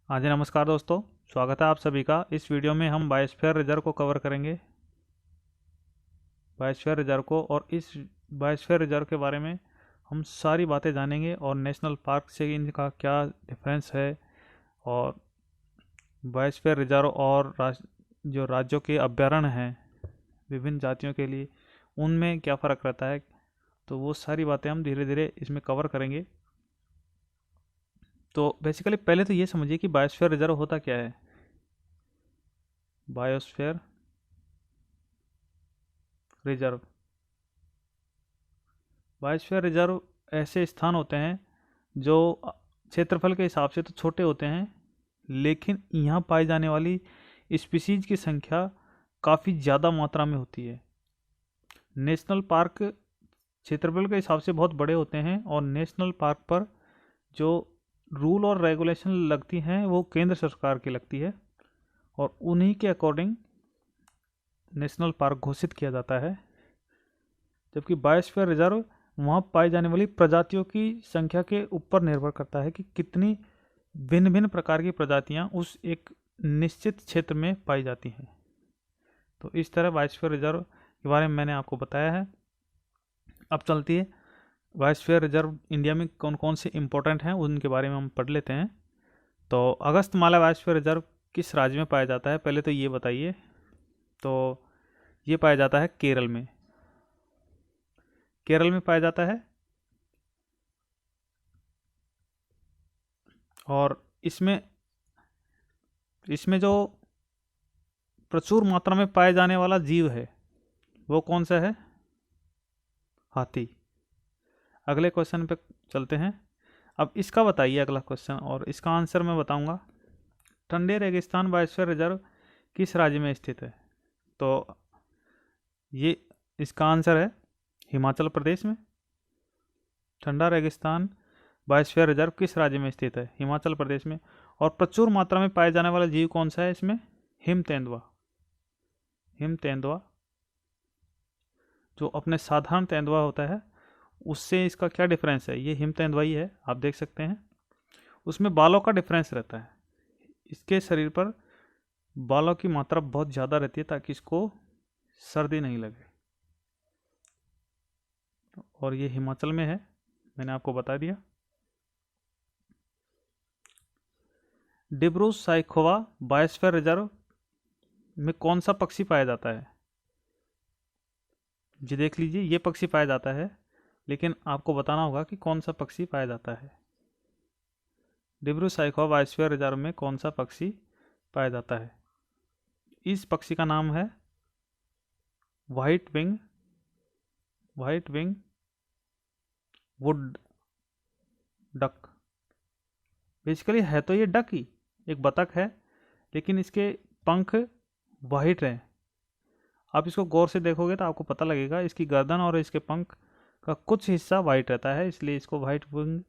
हाँ जी, नमस्कार दोस्तों। स्वागत है आप सभी का। इस वीडियो में हम बायोस्फीयर रिजर्व को कवर करेंगे। बायोस्फीयर रिजर्व को, और इस बायोस्फीयर रिजर्व के बारे में हम सारी बातें जानेंगे और नेशनल पार्क से इनका क्या डिफरेंस है, और बायोस्फीयर रिजर्व और जो राज्यों के अभ्यारण्य हैं विभिन्न जातियों के लिए, उनमें क्या फ़र्क रहता है। तो वो सारी बातें हम धीरे धीरे इसमें कवर करेंगे। तो बेसिकली पहले तो ये समझिए कि बायोस्फीयर रिजर्व होता क्या है। बायोस्फीयर रिजर्व बायोस्फीयर रिजर्व ऐसे स्थान होते हैं जो क्षेत्रफल के हिसाब से तो छोटे होते हैं, लेकिन यहाँ पाई जाने वाली स्पीसीज की संख्या काफ़ी ज़्यादा मात्रा में होती है। नेशनल पार्क क्षेत्रफल के हिसाब से बहुत बड़े होते हैं, और नेशनल पार्क पर जो रूल और रेगुलेशन लगती हैं वो केंद्र सरकार की लगती है, और उन्हीं के अकॉर्डिंग नेशनल पार्क घोषित किया जाता है। जबकि बायोस्फीयर रिजर्व वहाँ पाई जाने वाली प्रजातियों की संख्या के ऊपर निर्भर करता है कि कितनी भिन्न भिन्न प्रकार की प्रजातियाँ उस एक निश्चित क्षेत्र में पाई जाती हैं। तो इस तरह बायोस्फीयर रिजर्व के बारे में मैंने आपको बताया है। अब चलती है बायोस्फीयर रिजर्व इंडिया में कौन कौन से इंपॉर्टेंट हैं उनके बारे में हम पढ़ लेते हैं। तो अगस्तमाला बायोस्फीयर रिजर्व किस राज्य में पाया जाता है, पहले तो ये बताइए। तो ये पाया जाता है केरल में। केरल में पाया जाता है, और इसमें इसमें जो प्रचुर मात्रा में पाए जाने वाला जीव है वो कौन सा है? हाथी। अगले क्वेश्चन पे चलते हैं। अब इसका बताइए अगला क्वेश्चन, और इसका आंसर मैं बताऊंगा। ठंडे रेगिस्तान बायोस्फीयर रिजर्व किस राज्य में स्थित है? तो ये इसका आंसर है हिमाचल प्रदेश में। ठंडा रेगिस्तान बायोस्फीयर रिजर्व किस राज्य में स्थित है? हिमाचल प्रदेश में। और प्रचुर मात्रा में पाए जाने वाला जीव कौन सा है इसमें? हिम तेंदुआ। हिम तेंदुआ जो अपने साधारण तेंदुआ होता है उससे इसका क्या डिफरेंस है? ये हिम तेंदुआ ही है, आप देख सकते हैं। उसमें बालों का डिफरेंस रहता है। इसके शरीर पर बालों की मात्रा बहुत ज़्यादा रहती है ताकि इसको सर्दी नहीं लगे, और ये हिमाचल में है, मैंने आपको बता दिया। डिब्रू साइखोवा बायोस्फीयर रिजर्व में कौन सा पक्षी पाया जाता है? जी देख लीजिए, ये पक्षी पाया जाता है, लेकिन आपको बताना होगा कि कौन सा पक्षी पाया जाता है। डिब्रू साइखोवा बायोस्फीयर रिजर्व में कौन सा पक्षी पाया जाता है? इस पक्षी का नाम है white wing wood duck. Basically है तो ये डक ही, एक बतख है, लेकिन इसके पंख वाइट हैं। आप इसको गौर से देखोगे तो आपको पता लगेगा इसकी गर्दन और इसके पंख का कुछ हिस्सा वाइट रहता है, इसलिए इसको व्हाइट विंग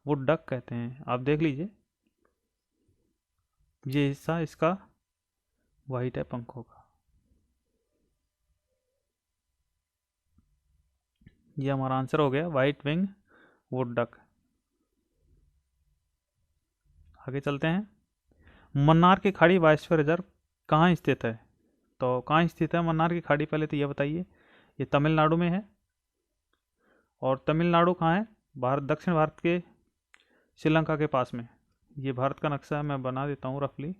वुड डक कहते हैं। आप देख लीजिए, ये हिस्सा इसका वाइट है पंखों का। ये हमारा आंसर हो गया, व्हाइट विंग वुड डक। आगे चलते हैं। मन्नार की खाड़ी बायोस्फीयर रिजर्व कहाँ स्थित है? तो कहाँ स्थित है मन्नार की खाड़ी, पहले तो ये बताइए। ये तमिलनाडु में है। और तमिलनाडु कहाँ है? भारत, दक्षिण भारत के श्रीलंका के पास में। ये भारत का नक्शा है, मैं बना देता हूँ रफली।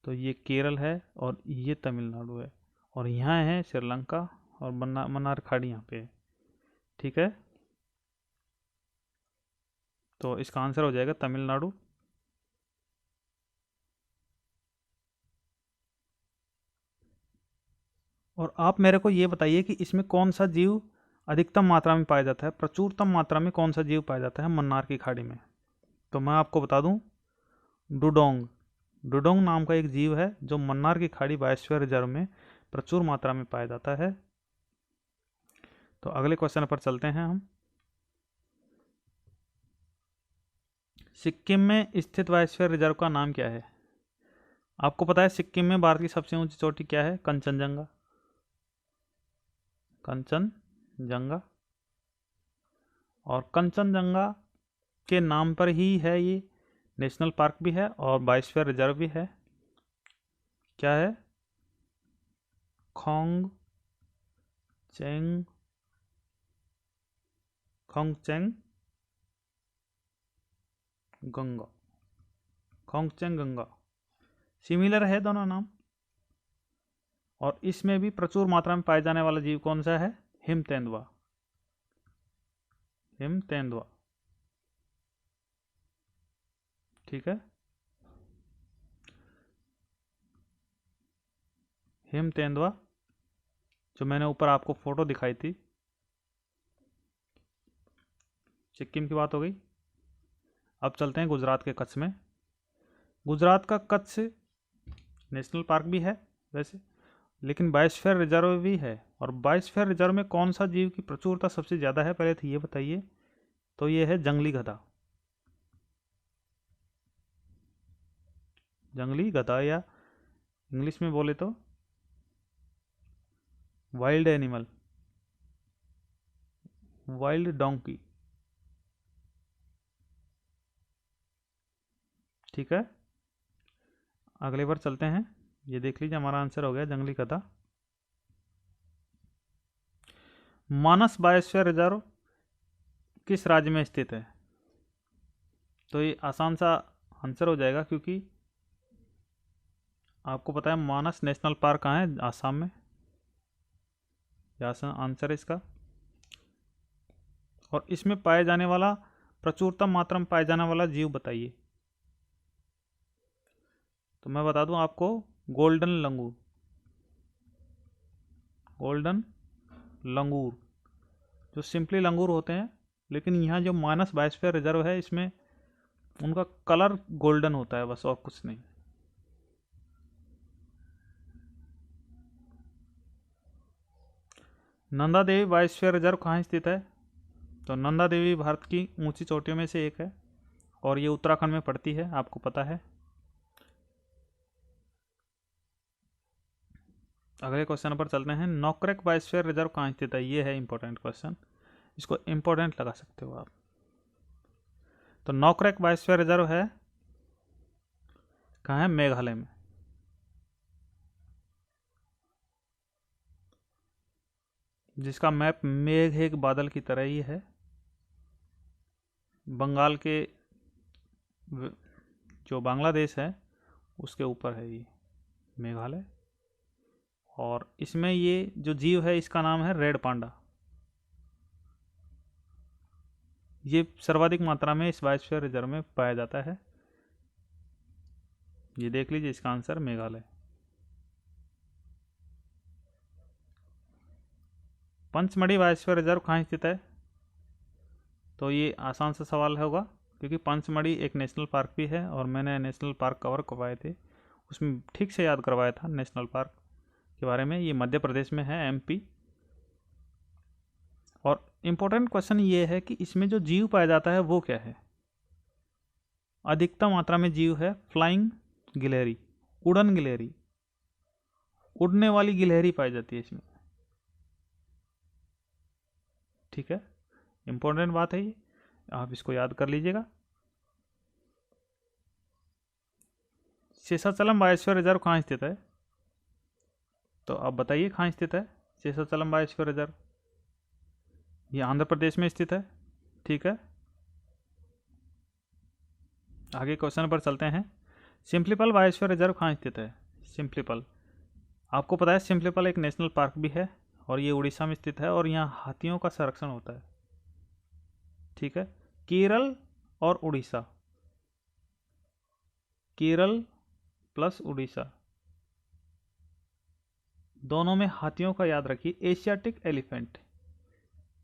तो ये केरल है और ये तमिलनाडु है, और यहाँ है श्रीलंका, और मन्नार खाड़ी यहाँ पे है। ठीक है, तो इसका आंसर हो जाएगा तमिलनाडु। और आप मेरे को ये बताइए कि इसमें कौन सा जीव अधिकतम मात्रा में पाया जाता है, प्रचुरतम मात्रा में कौन सा जीव पाया जाता है मन्नार की खाड़ी में? तो मैं आपको बता दूं, डुडोंग। डुडोंग नाम का एक जीव है जो मन्नार की खाड़ी बायोस्फीयर रिजर्व में प्रचुर मात्रा में पाया जाता है। तो अगले क्वेश्चन पर चलते हैं हम। सिक्किम में स्थित बायोस्फीयर रिजर्व का नाम क्या है? आपको पता है सिक्किम में भारत की सबसे ऊंची चोटी क्या है? कंचनजंगा। कंचनजंगा। और कंचनजंगा के नाम पर ही है ये नेशनल पार्क भी है और बायोस्फीयर रिजर्व भी है। क्या है? खोंग चेंग खोंगचेंग गंगा, खोंगचेंग गंगा, सिमिलर है दोनों नाम। और इसमें भी प्रचुर मात्रा में पाए जाने वाला जीव कौन सा है? हिम तेंदुआ, हिम तेंदुआ। ठीक है, हिम तेंदुआ, जो मैंने ऊपर आपको फोटो दिखाई थी। सिक्किम की बात हो गई। अब चलते हैं गुजरात के कच्छ में। गुजरात का कच्छ नेशनल पार्क भी है वैसे, लेकिन बायोस्फीयर रिजर्व भी है। और बायोस्फीयर रिजर्व में कौन सा जीव की प्रचुरता सबसे ज़्यादा है, पहले तो ये बताइए। तो ये है जंगली गधा, जंगली गधा, या इंग्लिश में बोले तो वाइल्ड एनिमल, वाइल्ड डोंकी। ठीक है, अगले बार चलते हैं। ये देख लीजिए, हमारा आंसर हो गया जंगली गधा। मानस बायोस्फीयर रिजर्व किस राज्य में स्थित है? तो ये आसान सा आंसर हो जाएगा, क्योंकि आपको पता है मानस नेशनल पार्क कहाँ है? आसाम में। आसान आंसर है इसका। और इसमें पाए जाने वाला, प्रचुरतम मात्रा में पाए जाने वाला जीव बताइए। तो मैं बता दूं आपको, गोल्डन लंगूर, गोल्डन लंगूर, जो सिंपली लंगूर होते हैं, लेकिन यहाँ जो मानस बायोस्फीयर रिजर्व है, इसमें उनका कलर गोल्डन होता है बस, और कुछ नहीं। नंदा देवी बायोस्फीयर रिजर्व कहाँ स्थित है? तो नंदा देवी भारत की ऊंची चोटियों में से एक है, और ये उत्तराखंड में पड़ती है, आपको पता है। अगले क्वेश्चन पर चलते हैं। नोकरेक बायोस्फीयर रिजर्व कहाँ स्थित है? ये है इंपॉर्टेंट क्वेश्चन, इसको इंपॉर्टेंट लगा सकते हो आप। तो नोकरेक बायोस्फीयर रिजर्व है कहाँ है? मेघालय में। जिसका मैप मेघ एक बादल की तरह ही है। बंगाल के जो बांग्लादेश है उसके ऊपर है ये मेघालय। और इसमें ये जो जीव है, इसका नाम है रेड पांडा। ये सर्वाधिक मात्रा में इस बायोस्फीयर रिजर्व में पाया जाता है। ये देख लीजिए, इसका answer Meghalaya. Pachmarhi biosphere reserve कहाँ स्थित है? तो ये आसान सा सवाल होगा, क्योंकि पंचमढ़ी एक नेशनल पार्क भी है, और मैंने नेशनल पार्क कवर करवाए थे, उसमें ठीक से याद करवाया था नेशनल पार्क के बारे में। ये मध्य प्रदेश में है, एमपी। और इम्पोर्टेंट क्वेश्चन ये है कि इसमें जो जीव पाया जाता है वो क्या है? अधिकतम मात्रा में जीव है फ्लाइंग गिलहरी, उड़न गिलहरी, उड़ने वाली गिलहरी पाई जाती है इसमें। ठीक है, इंपॉर्टेंट बात है ये, आप इसको याद कर लीजिएगा। शेषाचलम बायोस्फीयर रिजर्व कहाँ स्थित है? तो आप बताइए कहाँ स्थित है शेषाचलम बायोस्फीयर रिजर्व? ये आंध्र प्रदेश में स्थित है। ठीक है, आगे क्वेश्चन पर चलते हैं। सिम्प्लीपल बायोस्फीयर रिजर्व कहाँ स्थित है? सिम्प्लीपल, आपको पता है सिम्प्लीपल एक नेशनल पार्क भी है, और ये उड़ीसा में स्थित है, और यहाँ हाथियों का संरक्षण होता है। ठीक है, केरल और उड़ीसा, केरल प्लस उड़ीसा, दोनों में हाथियों का याद रखिए। एशियाटिक एलिफेंट,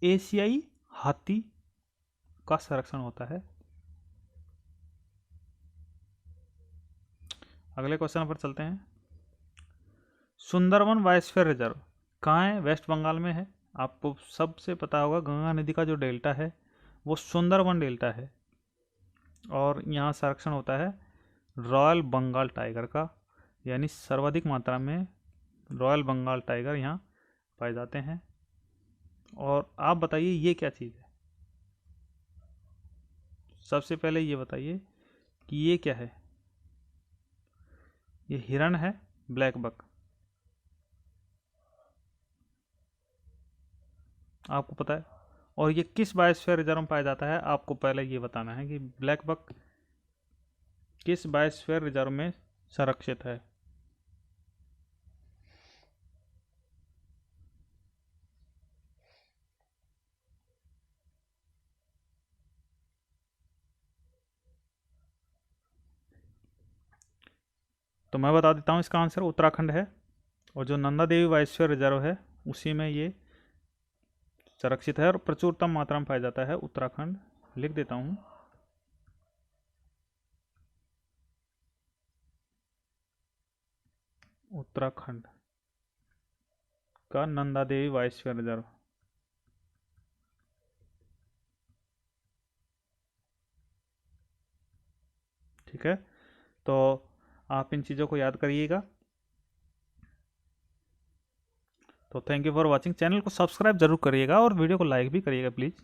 एशियाई हाथी का संरक्षण होता है। अगले क्वेश्चन पर चलते हैं। सुंदरवन बायोस्फीयर रिजर्व कहाँ है? वेस्ट बंगाल में है। आपको सबसे पता होगा, गंगा नदी का जो डेल्टा है वो सुंदरवन डेल्टा है, और यहाँ संरक्षण होता है रॉयल बंगाल टाइगर का, यानी सर्वाधिक मात्रा में रॉयल बंगाल टाइगर यहाँ पाए जाते हैं। और आप बताइए ये क्या चीज़ है? सबसे पहले ये बताइए कि ये क्या है, ये हिरण है, ब्लैक बक। आपको पता है, और ये किस बायोस्फीयर रिजर्व में पाया जाता है, आपको पहले ये बताना है कि ब्लैक बक किस बायोस्फीयर रिजर्व में संरक्षित है। तो मैं बता देता हूँ, इसका आंसर उत्तराखंड है, और जो नंदा देवी बायोस्फीयर रिजर्व है उसी में ये संरक्षित है और प्रचुरतम मात्रा में पाया जाता है, उत्तराखंड। लिख देता हूँ, उत्तराखंड का नंदा देवी बायोस्फीयर रिजर्व। ठीक है, तो आप इन चीज़ों को याद करिएगा। तो thank you for watching. Channel को सब्सक्राइब जरूर करिएगा और वीडियो को लाइक भी करिएगा प्लीज़।